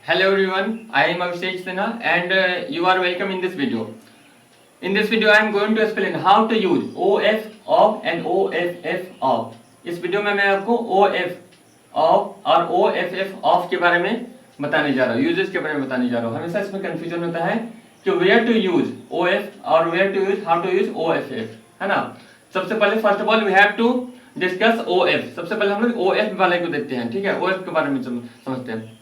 Hello everyone, I am Abhishek Sinha and you are welcome in this video. In this video I am going to explain how to use OF, OFF and OFF, OFF. इस video में मैं आपको OF, OFF और OFF, OFF के बारे में बताने जा रहा हूँ, यूजेस के बारे में बताने जा रहा हूँ। हमेशा इसमें कंफ्यूजन होता है कि वेयर टू यूज OF और where to use how to use OFF, है ना। सबसे पहले first of all we have to discuss OF। सबसे पहले हम लोग OF वाले को देखते हैं, ठीक है। OF के बारे में समझते हैं।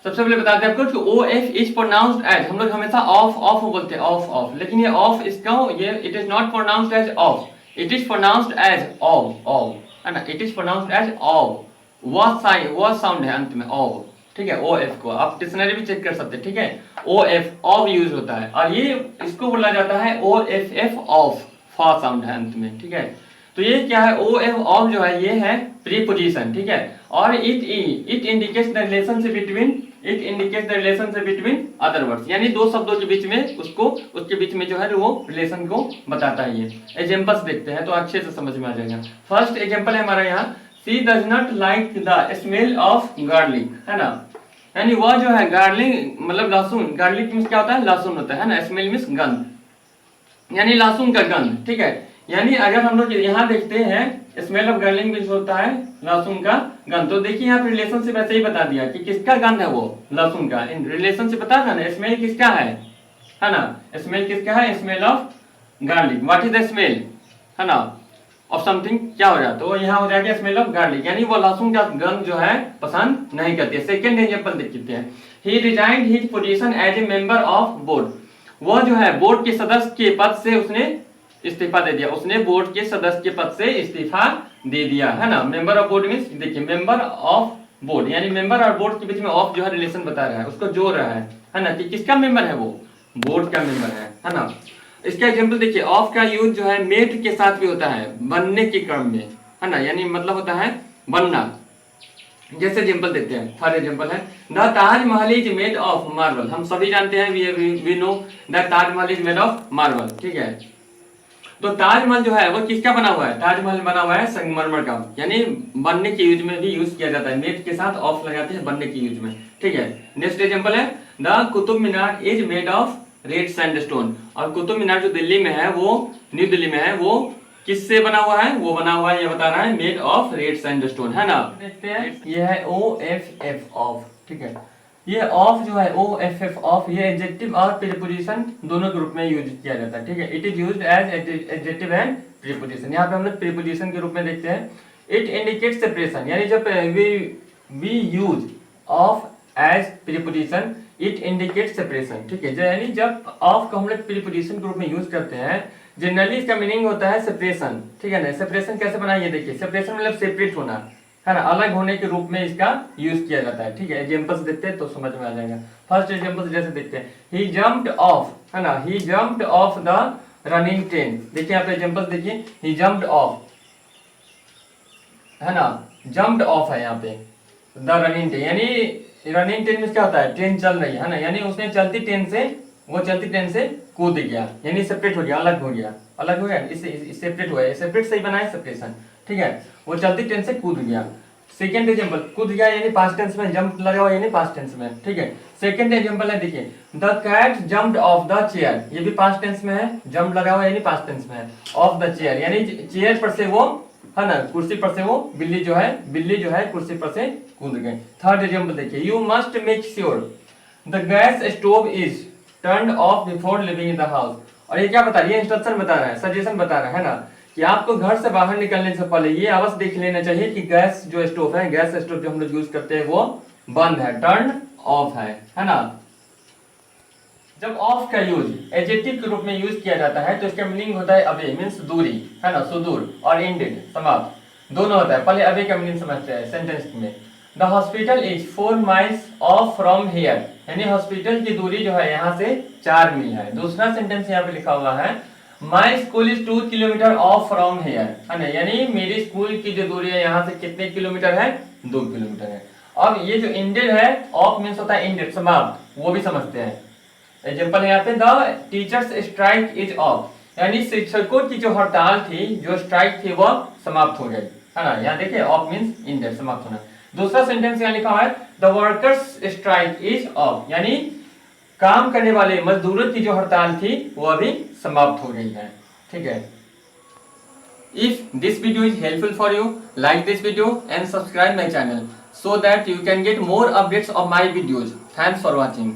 सबसे पहले बताते हैं आपको कि OF इज प्रोनाउंस्ड एज, हम लोग हमेशा ऑफ ऑफ बोलते हैं, ऑफ ऑफ, लेकिन ये ऑफ इसका ये it is not pronounced as of, it is pronounced as off off, है ना। It is pronounced as off, वो साउंड है अंत में ऑफ, ठीक है। OF को आप डिक्शनरी भी चेक कर सकते हैं, ठीक है। OF ऑफ यूज होता है और ये इसको बोला जाता है OFF ऑफ, फा साउंड है अंत में, ठीक है। तो ये क्या है, OF ऑफ जो है ये है प्रीपोजिशन, ठीक है। और it indicates the relationship between other words, यानी दो शब्दों के बीच में उसके बीच में जो है वो रिलेशन को बताता है। ये एग्जांपल्स देखते हैं तो अच्छे से समझ में आ जाएगा। फर्स्ट एग्जांपल है हमारा यहाँ, she does not like the smell of garlic, है ना। यानी वह जो है गार्लिक मतलब लहसुन, गार्लिक मीन्स क्या होता है, लहसुन होता है ना। स्मेल मीन्स गंध, यानी लहसुन का गंध, ठीक है। यानी अगर हम लोग यहाँ देखते हैं स्मेल ऑफ गार्लिक मीन्स होता है लहसुन का गंध, तो देखिए यहाँ पे रिलेशनशिप ऐसे ही बता दिया कि किसका गंध है, वो लहसुन का। इन रिलेशनशिप बता था ना, स्मेल किसका है ना, स्मेल किसका है, smell of garlic. What is the smell, है ना, ऑफ समथिंग, क्या हो जाता है, तो यहाँ हो जाएगा स्मेल ऑफ गार्लिक, यानी वो लहसुन का गंध जो है पसंद नहीं करती है। सेकेंड एग्जाम्पल देख लेते हैं, he resigned his position as a member of board, वह जो है बोर्ड के सदस्य के पद से उसने इस्तीफा दे दिया, उसने बोर्ड के सदस्य के पद से इस्तीफा दे दिया, है ना। मेंबर ऑफ बोर्ड मींस देखिए मेंबर ऑफ बोर्ड, यानी मेंबर और बोर्ड के बीच में ऑफ जो है रिलेशन बता रहा है, उसको जोड़ रहा है ना, कि किसका मेंबर है, वो बोर्ड का मेंबर है ना। इसका एग्जांपल देखिए, ऑफ का यूज जो है मेट के साथ भी होता है, बनने के क्रम में, है ना, यानी मतलब होता है बनना। जैसे एग्जांपल देखते हैं, थर्ड एग्जांपल है, the Taj Mahal is made of marble, हम सभी जानते हैं we know the Taj Mahal is made of marble, ठीक है। तो ताजमहल जो है वो किसका बना हुआ है, ताजमहल बना हुआ है संगमरमर का, यानी बनने के यूज में भी यूज किया जाता है, मेट के साथ ऑफ लगाते हैं बनने के यूज में, ठीक है। नेक्स्ट एग्जांपल है, the Qutub Minar is made of red sandstone, और कुतुब मीनार जो दिल्ली में है, वो न्यू दिल्ली में है, वो किससे बना हुआ है, वो बना हुआ है, ये बता रहा है मेड ऑफ रेड सैंडस्टोन, है ना। देखते हैं, ये है OFF ऑफ, ठीक है। ये ऑफ जो है OFF ऑफ, ये एडजेक्टिव और प्रीपोजिशन दोनों के रूप में यूज किया जाता है, ठीक है। It is used as adjective and preposition. यहाँ पे हम लोग प्रीपोजिशन के रूप में देखते हैं, इट इंडिकेट्स सेपरेशन, यानी जब we use off as preposition it indicates separation, ठीक है। यानी जब ऑफ को हम लोग प्रीपोजिशन के रूप में यूज करते हैं, जनरली इसका मीनिंग होता है सेपरेशन, ठीक है ना। सेपरेशन कैसे बनाइए, देखिए, सेपरेशन मतलब सेपरेट होना, है ना, अलग होने के रूप में इसका यूज किया जाता है, ठीक है। एग्जांपल्स देखते हैं तो समझ में आ जाएगा। फर्स्ट एग्जांपल जैसे देखते हैं, ही जंप्ड ऑफ, है ना, he jumped off the running train, देखिए यहाँ पे एग्जांपल देखिए, ही जंप्ड ऑफ, है ना, जंप्ड ऑफ है यहाँ पे द रनिंग ट्रेन, यानी रनिंग ट्रेन में क्या होता है, ट्रेन चल रही है ना, यानी उसने चलती ट्रेन से कूद गया, यानी सेपरेट हो गया, अलग हो गया, इससे सेपरेट हुआ है, सेपरेट से ही बना है सेपरेशन, ठीक है। वो चलती ट्रेन से कूद गया। सेकंड एग्जांपल, कूद गया यानी पास्ट टेंस में, जंप लगा हुआ यानी पास्ट टेंस में, ठीक है। सेकंड एग्जांपल है, देखिए, the cat jumped off the chair, ये भी पास्ट टेंस में है, जंप लगा हुआ यानी पास्ट टेंस में है, ऑफ द चेयर यानी चेयर पर से वो, है ना, कुर्सी पर से वो बिल्ली जो है कुर्सी पर से कूद गई। थर्ड एग्जांपल देखिए, you must make sure the gas stove is turned of before living in the house, और ये क्या बता रही है, इंस्ट्रक्शन बता रहा है, सजेशन बता रहा है ना, कि आपको घर से बाहर निकलने से पहले ये अवश्य देख लेना चाहिए कि गैस जो स्टोव है, गैस स्टोव जो हम लोग यूज करते हैं वो बंद है, टर्न ऑफ है ना। जब ऑफ का यूज एडजेक्टिव के रूप में यूज किया जाता है तो इसका मीनिंग होता है अवे मींस दूरी, है ना, सुदूर, और एंडेड समाप्त, दोनों होता है। पहले अवे का मीनिंग समझते हैं सेंटेंस में, the hospital is 4 miles of from here, यानी हॉस्पिटल की दूरी जो है यहाँ से 4 मील है। दूसरा सेंटेंस यहाँ पे लिखा हुआ है, my school is 2 kilometre of from here, है ना, यानी मेरी स्कूल की जो दूरी है यहाँ से कितने किलोमीटर है, 2 किलोमीटर है। अब ये जो इंडेड है, ऑफ मीन्स होता है इंडेड, समाप्त, वो भी समझते हैं। एग्जांपल है यहाँ पे, the teachers strike is of, यानी शिक्षकों की जो हड़ताल थी, जो स्ट्राइक थी, वो समाप्त हो गई, है ना। यहाँ देखिए ऑफ मीन्स इंडेड, समाप्त होना। दूसरा सेंटेंस यहाँ लिखा हुआ है the workers strike is of, यानी काम करने वाले मजदूरों की जो हड़ताल थी वो अभी समाप्त हो गई है। ठीक है। If this video is helpful for you, like this video and subscribe my channel so that you can get more updates of my videos. Thanks for watching.